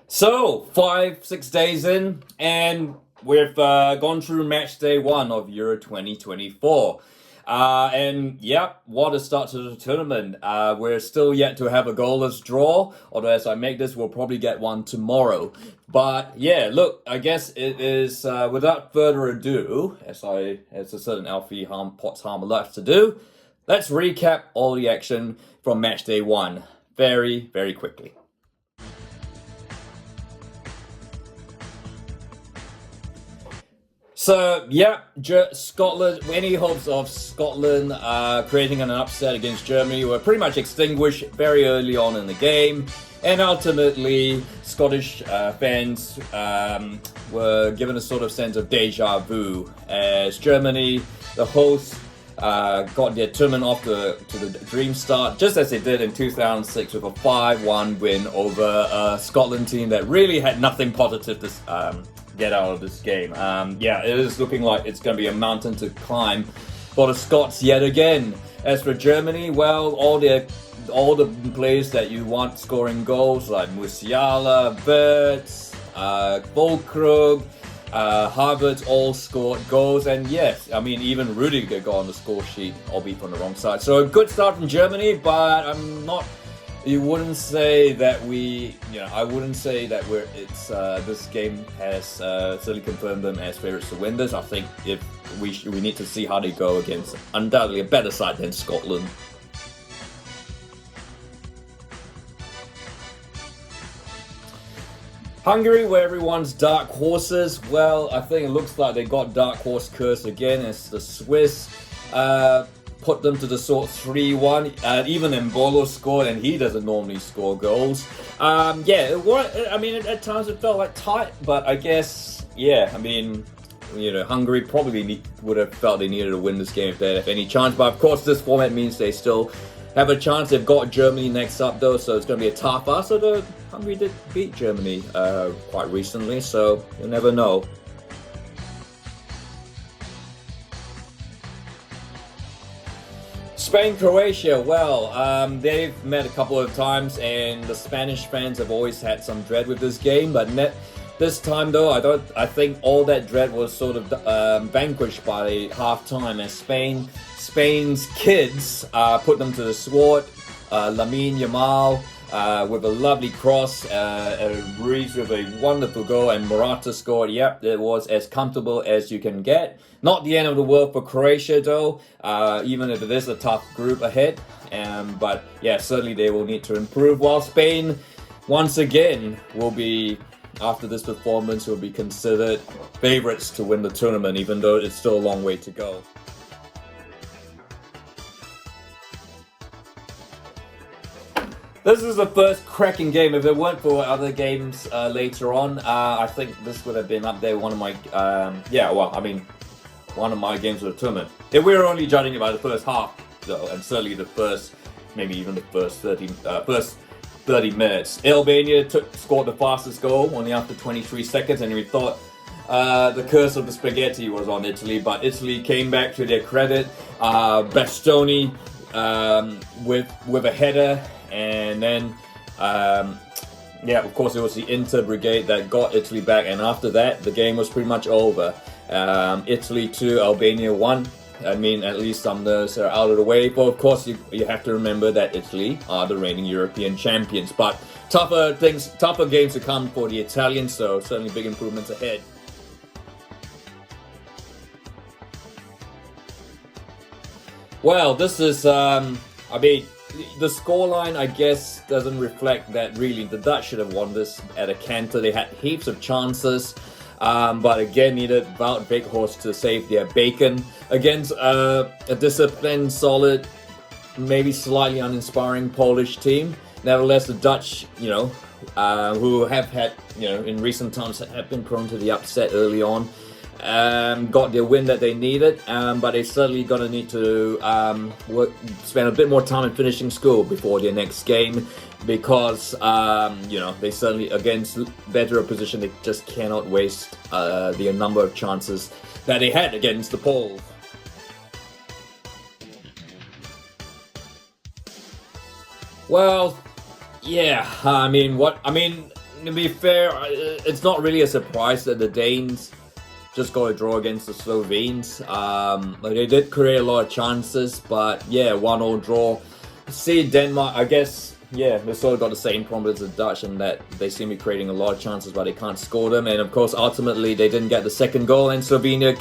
So, 6 days in, and we've gone through match day one of Euro 2024. And yep, what a start to the tournament. We're still yet to have a goalless draw, although as I make this, we'll probably get one tomorrow. But yeah, look, I guess it is, without further ado, as a certain Alfie Pottshammer likes to do, let's recap all the action from match day one very, very quickly. So, yeah, Scotland, any hopes of Scotland creating an upset against Germany were pretty much extinguished very early on in the game. And ultimately, Scottish fans were given a sort of sense of deja vu as Germany, the hosts, got their tournament off to the dream start, just as they did in 2006 with a 5-1 win over a Scotland team that really had nothing positive to get out of this game. Yeah, it is looking like it's going to be a mountain to climb for the Scots yet again. As for Germany, well, all the players that you want scoring goals like Musiala, Wirtz, Volkrug, Havertz all scored goals, and yes, I mean even Rudiger got on the score sheet, albeit from the wrong side. So a good start from Germany, but I'm not. You wouldn't say that I wouldn't say that this game has certainly confirmed them as favourites to win this. I think if we need to see how they go against undoubtedly a better side than Scotland. Hungary, where everyone's dark horses. Well, I think it looks like they got dark horse curse again as the Swiss put them to the sword 3-1. Even Mbolo scored, and he doesn't normally score goals. Yeah, I mean, at times it felt like tight, but I guess, yeah, I mean, Hungary probably would have felt they needed to win this game if they had any chance. But of course, this format means they still have a chance. They've got Germany next up, though, so it's going to be a tough ask. So Hungary did beat Germany quite recently, so you never know. Spain, Croatia, well, they've met a couple of times, and the Spanish fans have always had some dread with this game, but this time though, I think all that dread was sort of vanquished by halftime as Spain's kids put them to the sword. Lamine Yamal with a lovely cross, Ruiz with a wonderful goal, and Morata scored. Yep, it was as comfortable as you can get. Not the end of the world for Croatia though, even if it is a tough group ahead. But yeah, certainly they will need to improve, while Spain, once again, will be, after this performance, will be considered favourites to win the tournament, even though it's still a long way to go. This is the first cracking game. If it weren't for other games later on, I think this would have been up there. One of my, one of my games of the tournament. If we were only judging it by the first half, though, and certainly the first, maybe even the first 30 minutes. Albania scored the fastest goal only after 23 seconds, and we thought the curse of the spaghetti was on Italy, but Italy came back to their credit. Bastoni with a header. And then, of course, it was the Inter Brigade that got Italy back. And after that, the game was pretty much over. Italy 2, Albania 1. I mean, at least some nerves are out of the way. But of course, you have to remember that Italy are the reigning European champions. But tougher games to come for the Italians. So certainly big improvements ahead. Well, this is, the scoreline, I guess, doesn't reflect that really. The Dutch should have won this at a canter. They had heaps of chances, but again needed Wout Weghorst to save their bacon against a disciplined, solid, maybe slightly uninspiring Polish team. Nevertheless, the Dutch, who have had, in recent times have been prone to the upset early on, got their win that they needed, but they're certainly going to need to spend a bit more time in finishing school before their next game, because they certainly, against better opposition, they just cannot waste the number of chances that they had against the Poles. Well, yeah, to be fair, it's not really a surprise that the Danes just got a draw against the Slovenes. They did create a lot of chances, but yeah, 1-1 draw. See Denmark, I guess, yeah, they sort of got the same problem as the Dutch in that they seem to be creating a lot of chances, but they can't score them. And of course, ultimately, they didn't get the second goal, and Slovenia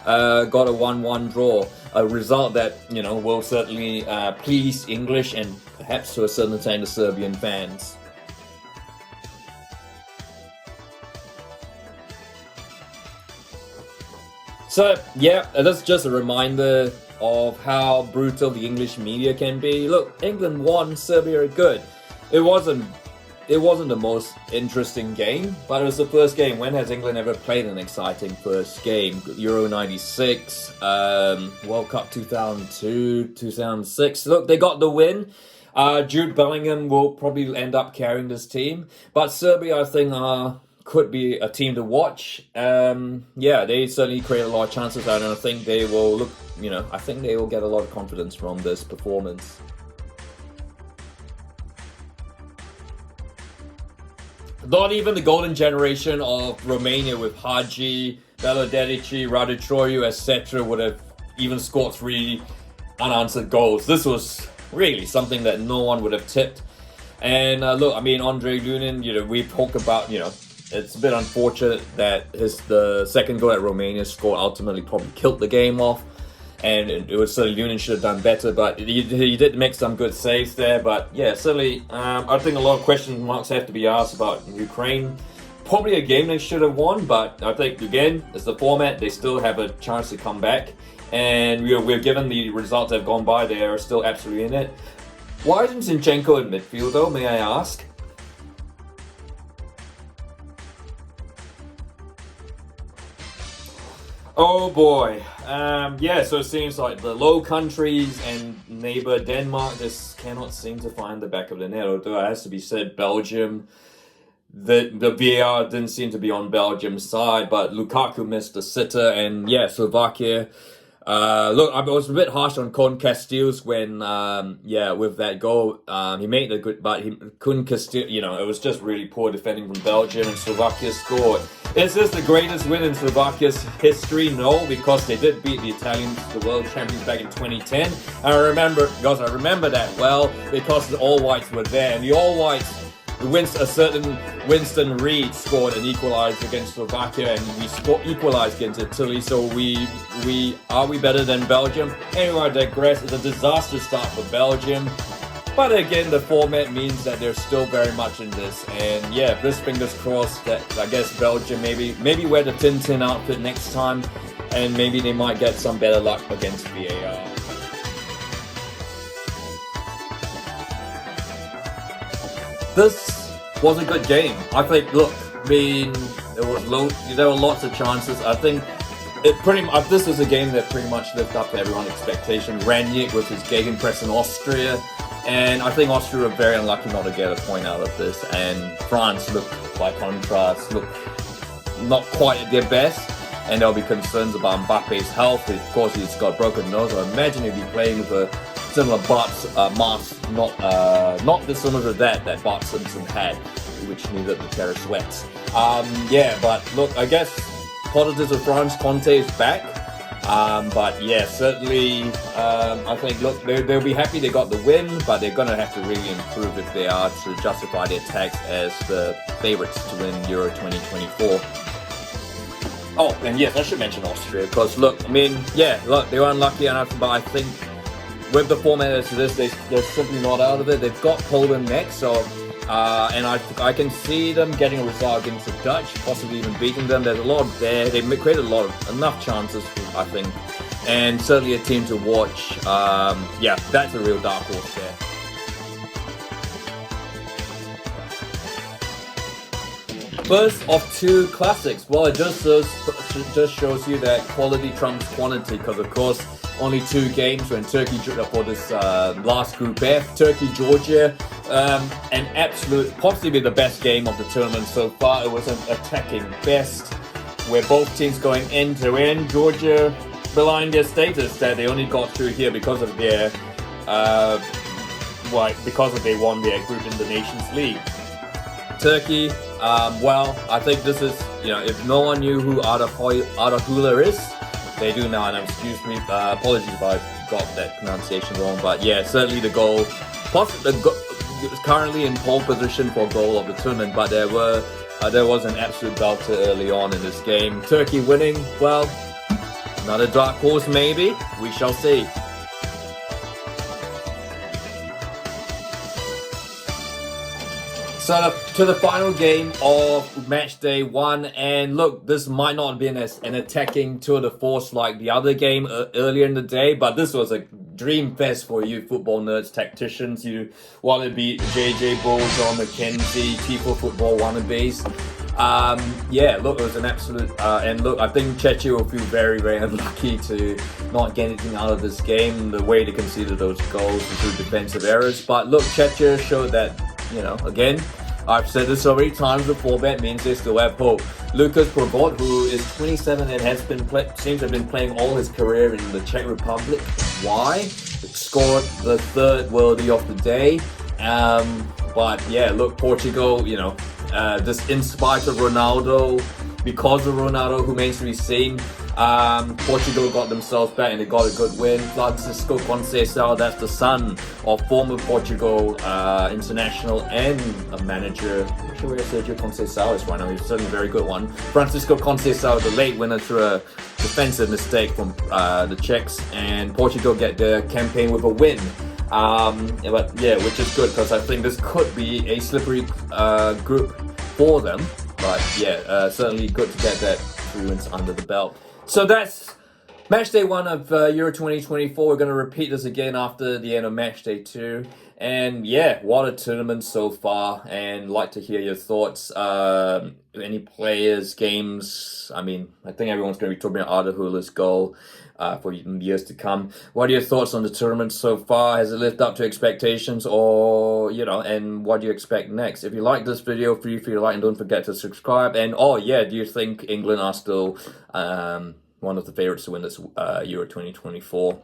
got a 1-1 draw. A result that, will certainly please English and perhaps to a certain extent the Serbian fans. So, yeah, that's just a reminder of how brutal the English media can be. Look, England won, Serbia are good. It wasn't the most interesting game, but it was the first game. When has England ever played an exciting first game? Euro 96, World Cup 2002, 2006. Look, they got the win. Jude Bellingham will probably end up carrying this team, but Serbia, I think, could be a team to watch. They certainly create a lot of chances, and I think they will I think they will get a lot of confidence from this performance. Not even the golden generation of Romania with Hagi, Belodedici, Raditroiu, etc. would have even scored 3 unanswered goals. This was really something that no one would have tipped. And look, I mean, Andre Lunin, we talk about, it's a bit unfortunate that the second goal that Romania scored ultimately probably killed the game off. And it was certainly Lunin should have done better, but he did make some good saves there. But yeah, certainly, I think a lot of question marks have to be asked about Ukraine. Probably a game they should have won, but I think, again, it's the format. They still have a chance to come back. And we're given the results that have gone by, they are still absolutely in it. Why isn't Zinchenko in midfield, though, may I ask? Oh boy. So it seems like the Low Countries and neighbor Denmark just cannot seem to find the back of the net. Although it has to be said, Belgium, the VAR didn't seem to be on Belgium's side, but Lukaku missed the sitter, and Slovakia. Look, I was a bit harsh on Con Castells when, with that goal. He made a good, but he couldn't Castells, it was just really poor defending from Belgium, and Slovakia scored. Is this the greatest win in Slovakia's history? No, because they did beat the Italians, the world champions, back in 2010. I remember that well, because the All Whites were there, and the All Whites, a certain Winston Reid scored an equalizer against Slovakia, and we equalized against Italy. So are we better than Belgium? Anyway, I digress. It's a disaster start for Belgium. But again, the format means that they're still very much in this. And yeah, just fingers crossed that, I guess, Belgium maybe wear the Tintin outfit next time, and maybe they might get some better luck against VAR. This was a good game. I think, there were lots of chances. I think this was a game that pretty much lived up to everyone's expectation. Rangnick with his gegenpress in Austria. And I think Austria were very unlucky not to get a point out of this. And France by contrast, not quite at their best. And there'll be concerns about Mbappe's health. Of course, he's got a broken nose. I imagine he'll be playing with a similar mask, not dissimilar to that Bart Simpson had, which needed the terror sweats. But look, I guess positives of France, Conte is back. Certainly, I think, they'll be happy they got the win, but they're going to have to really improve if they are to justify their tags as the favourites to win Euro 2024. Oh, and yes, I should mention Austria, because they were unlucky enough, but I think with the format as it is, they're simply not out of it. They've got Poland next, so and I can see them getting a result against the Dutch, possibly even beating them. There's a lot there. They created enough chances, I think, and certainly a team to watch. That's a real dark horse there. First of two classics. Well, it just shows you that quality trumps quantity, because of course only 2 games when Turkey for this last Group F. Turkey, Georgia, an absolute, possibly the best game of the tournament so far. It was an attacking best, where both teams going end to end. Georgia belying their status that they only got through here because of their because they won their group in the Nations League. Turkey, well, I think this is, if no one knew who Arda Güler is, they do now, and excuse me, apologies if I got that pronunciation wrong, but yeah, certainly the goal, currently in pole position for goal of the tournament, but there was an absolute belter early on in this game. Turkey winning, well, another dark horse maybe, we shall see. So to the final game of match day 1, and look, this might not have been an attacking tour de force like the other game earlier in the day, but this was a dream fest for you football nerds, tacticians, you want to be JJ Bull, John McKenzie, Tifo football wannabes. Yeah, look, it was an absolute, and look, I think Czechia will feel very, very unlucky to not get anything out of this game, the way they conceded those goals through defensive errors. But look, Czechia showed that, again, I've said this so many times before, that means they still have hope. Lucas Probot, who is 27 and seems to have been playing all his career in the Czech Republic. Why? Scored the 3rd worldie of the day. But yeah, look, Portugal, just in spite of Ronaldo, because of Ronaldo, who remains to be seen, Portugal got themselves back and they got a good win. Francisco Conceição, that's the son of former Portugal international and a manager. I'm not sure where Sergio Conceição is right now. He's certainly a very good one. Francisco Conceição, the late winner through a defensive mistake from the Czechs, and Portugal get their campaign with a win. But yeah, which is good because I think this could be a slippery group for them. But yeah, certainly good to get that fluence under the belt. So that's match day 1 of Euro 2024. We're going to repeat this again after the end of match day 2. And yeah, what a tournament so far. And like to hear your thoughts. Any players, games. I mean, I think everyone's going to be talking about Arda Güler's goal for years to come. What are your thoughts on the tournament so far? Has it lived up to expectations, or and what do you expect next? If you like this video, feel free to like and don't forget to subscribe. And do you think England are still one of the favorites to win this Euro 2024?